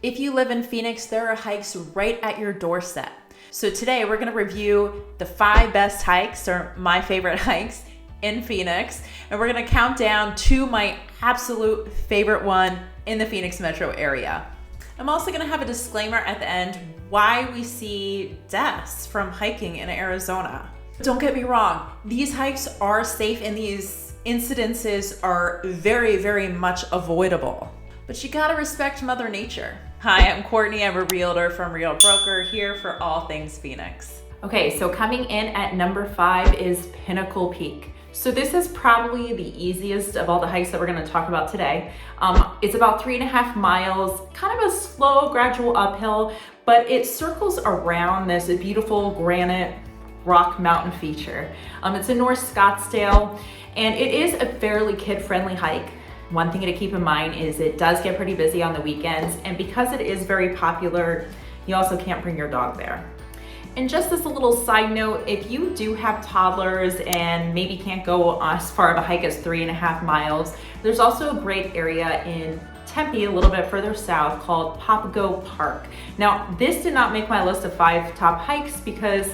If you live in Phoenix, there are hikes right at your doorstep. So today we're gonna review the 5 best hikes, or my favorite hikes in Phoenix. And we're gonna count down to my absolute favorite one in the Phoenix metro area. I'm also gonna have a disclaimer at the end why we see deaths from hiking in Arizona. Don't get me wrong, these hikes are safe and these incidences are very, very much avoidable. But you gotta respect Mother Nature. Hi, I'm Courtney. I'm a realtor from Real Broker, here for all things Phoenix. Okay, so coming in at number 5 is Pinnacle Peak. So this is probably the easiest of all the hikes that we're gonna talk about today. It's about 3.5 miles, kind of a slow, gradual uphill, but it circles around this beautiful granite rock mountain feature. It's in North Scottsdale, and it is a fairly kid-friendly hike. One thing to keep in mind is it does get pretty busy on the weekends, and because it is very popular, you also can't bring your dog there. And just as a little side note, if you do have toddlers and maybe can't go as far of a hike as 3.5 miles, there's also a great area in Tempe, a little bit further south, called PAPAGO Park. Now, this did not make my list of 5 top hikes because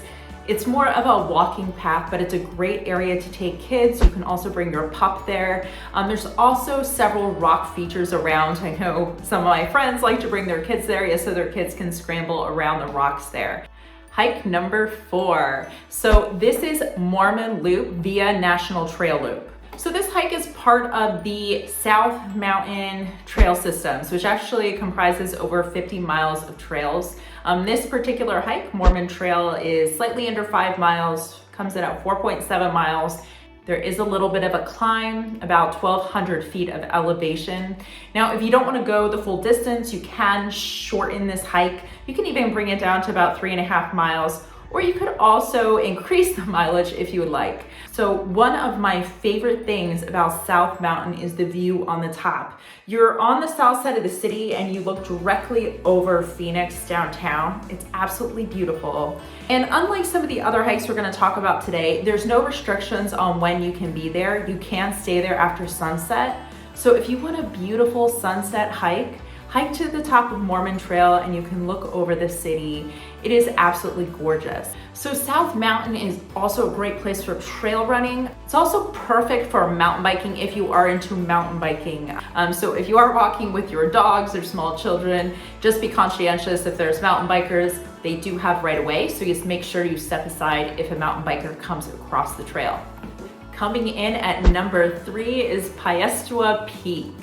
it's more of a walking path, but it's a great area to take kids. You can also bring your pup there. There's also several rock features around. I know some of my friends like to bring their kids there, so their kids can scramble around the rocks there. Hike number 4. So this is MORMON Loop via National Trail Loop. So this hike is part of the South Mountain Trail Systems, which actually comprises over 50 miles of trails. This particular hike, MORMON Trail, is slightly under 5 miles, comes in at 4.7 miles. There is a little bit of a climb, about 1,200 feet of elevation. Now, if you don't want to go the full distance, you can shorten this hike. You can even bring it down to about 3.5 miles, or you could also increase the mileage if you would like. So one of my favorite things about South Mountain is the view on the top. You're on the south side of the city and you look directly over Phoenix downtown. It's absolutely beautiful. And unlike some of the other hikes we're gonna talk about today, there's no restrictions on when you can be there. You can stay there after sunset. So if you want a beautiful sunset hike to the top of MORMON Trail and you can look over the city. It is absolutely gorgeous. So South Mountain is also a great place for trail running. It's also perfect for mountain biking if you are into mountain biking. So if you are walking with your dogs or small children, just be conscientious if there's mountain bikers. They do have right of way, so just make sure you step aside if a mountain biker comes across the trail. Coming in at number 3 is PIESTEWA Peak.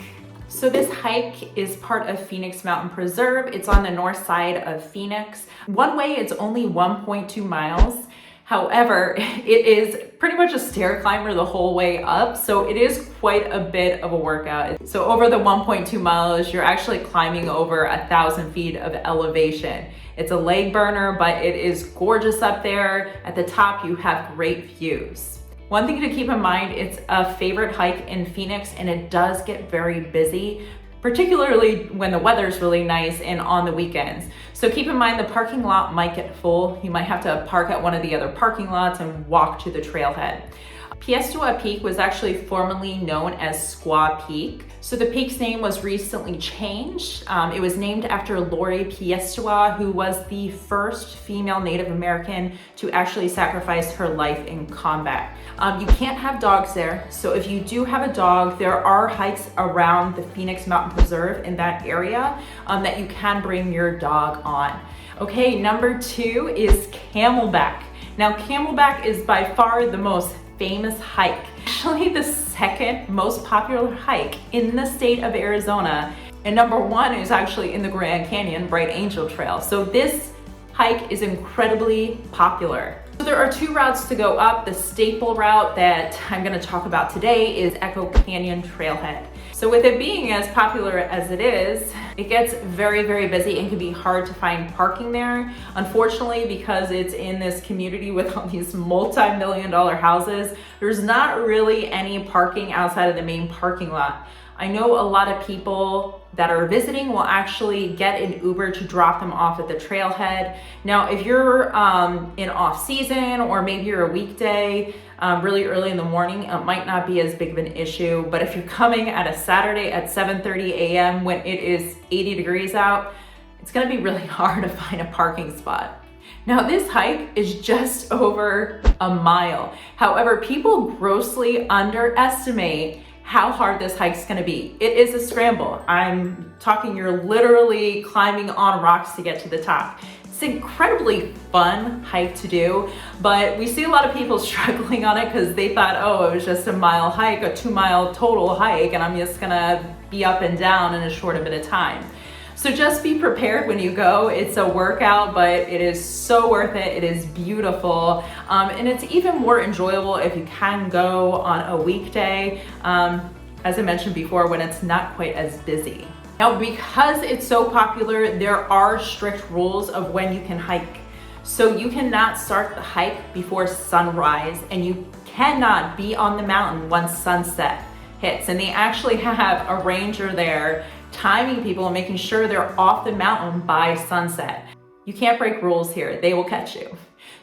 So this hike is part of Phoenix Mountain Preserve. It's on the north side of Phoenix. One way, it's only 1.2 miles. However, it is pretty much a stair climber the whole way up, so it is quite a bit of a workout. So over the 1.2 miles, you're actually climbing over 1,000 feet of elevation. It's a leg burner, but it is gorgeous up there. At the top, you have great views. One thing to keep in mind, it's a favorite hike in Phoenix and it does get very busy, particularly when the weather's really nice and on the weekends. So keep in mind the parking lot might get full. You might have to park at one of the other parking lots and walk to the trailhead. PIESTEWA Peak was actually formerly known as Squaw Peak. So the peak's name was recently changed. It was named after Lori PIESTEWA, who was the first female Native American to actually sacrifice her life in combat. You can't have dogs there, so if you do have a dog, there are hikes around the Phoenix Mountain Preserve in that area that you can bring your dog on. Okay, number 2 is CAMELBACK. Now, CAMELBACK is by far the most famous hike, actually the second most popular hike in the state of Arizona. And number 1 is actually in the Grand Canyon, Bright Angel Trail. So this hike is incredibly popular. So there are 2 routes to go up. The staple route that I'm gonna talk about today is Echo Canyon Trailhead. So with it being as popular as it is, it gets very, very busy and can be hard to find parking there. Unfortunately, because it's in this community with all these multi-million-dollar houses, there's not really any parking outside of the main parking lot. I know a lot of people that are visiting will actually get an Uber to drop them off at the trailhead. Now, if you're in off season or maybe you're a weekday, really early in the morning, it might not be as big of an issue. But if you're coming at a Saturday at 7:30 a.m. when it is 80 degrees out, it's gonna be really hard to find a parking spot. Now this hike is just over a mile. However, people grossly underestimate how hard this hike's gonna be. It is a scramble. I'm talking you're literally climbing on rocks to get to the top. It's an incredibly fun hike to do, but we see a lot of people struggling on it because they thought, oh, it was just a mile hike, a 2 mile total hike, and I'm just gonna be up and down in a short bit of time. So just be prepared when you go. It's a workout, but it is so worth it. It is beautiful. And it's even more enjoyable if you can go on a weekday, as I mentioned before, when it's not quite as busy. Now, because it's so popular, there are strict rules of when you can hike. So you cannot start the hike before sunrise, and you cannot be on the mountain once sunset hits. And they actually have a ranger there timing people and making sure they're off the mountain by sunset. You can't break rules here, they will catch you.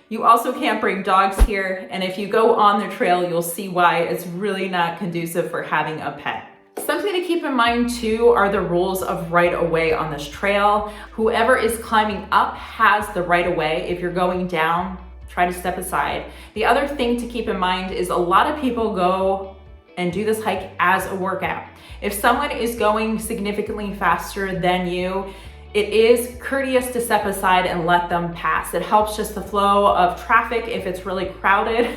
You also can't bring dogs here, and if you go on the trail, you'll see why it's really not conducive for having a pet. Something to keep in mind too are the rules of right of way on this trail. Whoever is climbing up has the right of way. If you're going down, try to step aside. The other thing to keep in mind is a lot of people go and do this hike as a workout. If someone is going significantly faster than you, it is courteous to step aside and let them pass. It helps just the flow of traffic if it's really crowded,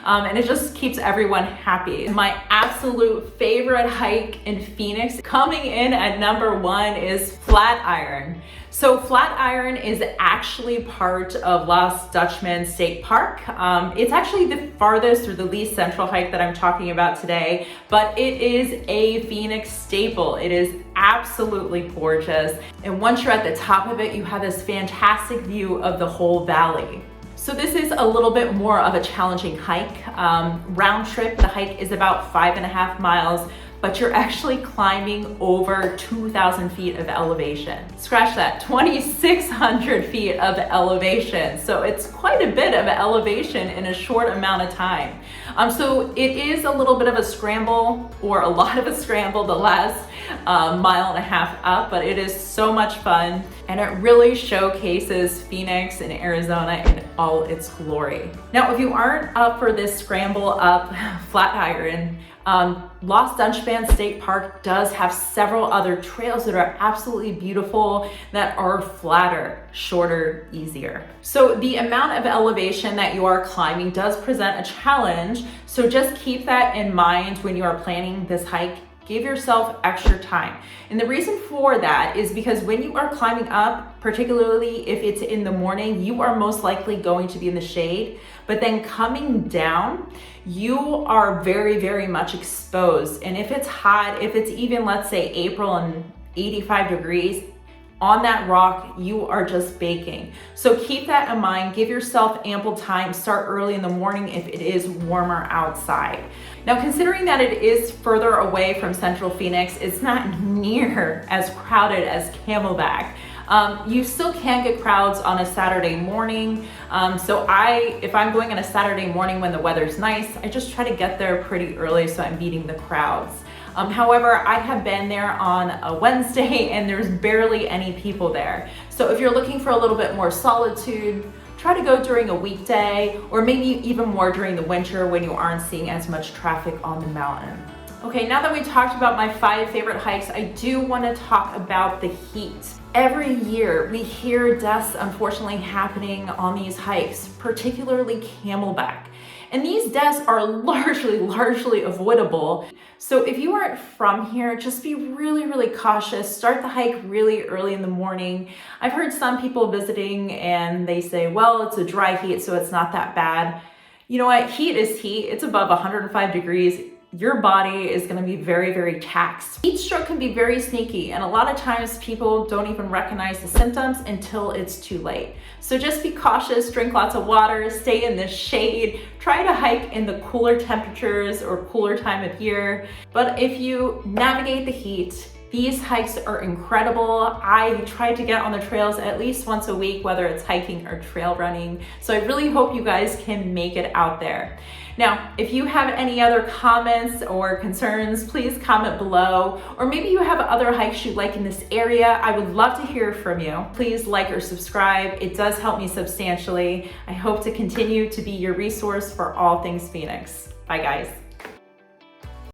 and it just keeps everyone happy. My absolute favorite hike in Phoenix, coming in at #1, is Flatiron. So Flatiron is actually part of DUTCHMAN State Park. It's actually the farthest or the least central hike that I'm talking about today, but it is a Phoenix staple. It is absolutely gorgeous. And once you're at the top of it, you have this fantastic view of the whole valley. So this is a little bit more of a challenging hike. Round trip, the hike is about 5.5 miles, but you're actually climbing over 2,000 feet of elevation. Scratch that, 2,600 feet of elevation. So it's quite a bit of elevation in a short amount of time. So it is a little bit of a scramble, or a lot of a scramble, the last 1.5 miles up, but it is so much fun. And it really showcases Phoenix and Arizona in all its glory. Now, if you aren't up for this scramble up Flatiron, DUTCHMAN State Park does have several other trails that are absolutely beautiful, that are flatter, shorter, easier. So the amount of elevation that you are climbing does present a challenge. So just keep that in mind when you are planning this hike. Give yourself extra time. And the reason for that is because when you are climbing up, particularly if it's in the morning, you are most likely going to be in the shade. But then coming down, you are very, very much exposed. And if it's hot, if it's even, let's say, April and 85 degrees, on that rock, you are just baking. So keep that in mind. Give yourself ample time. Start early in the morning if it is warmer outside. Now, considering that it is further away from Central Phoenix, it's not near as crowded as CAMELBACK. You still can get crowds on a Saturday morning. If I'm going on a Saturday morning when the weather's nice, I just try to get there pretty early so I'm beating the crowds. However, I have been there on a Wednesday and there's barely any people there. So if you're looking for a little bit more solitude, try to go during a weekday, or maybe even more during the winter when you aren't seeing as much traffic on the mountain. Okay, now that we talked about my 5 favorite hikes, I do want to talk about the heat. Every year we hear deaths unfortunately happening on these hikes, particularly CAMELBACK. And these deaths are largely avoidable. So if you aren't from here, just be really cautious. Start the hike really early in the morning. I've heard some people visiting and they say, well, it's a dry heat, so it's not that bad. You know what? Heat is heat. It's above 105 degrees. Your body is going to be very taxed. Heat stroke can be very sneaky, and a lot of times people don't even recognize the symptoms until it's too late. So just be cautious, drink lots of water, stay in the shade, try to hike in the cooler temperatures or cooler time of year. But if you navigate the heat, These hikes are incredible. I try to get on the trails at least once a week, whether it's hiking or trail running. So I really hope you guys can make it out there. Now, if you have any other comments or concerns, please comment below. Or maybe you have other hikes you like in this area. I would love to hear from you. Please like or subscribe. It does help me substantially. I hope to continue to be your resource for all things Phoenix. Bye, guys.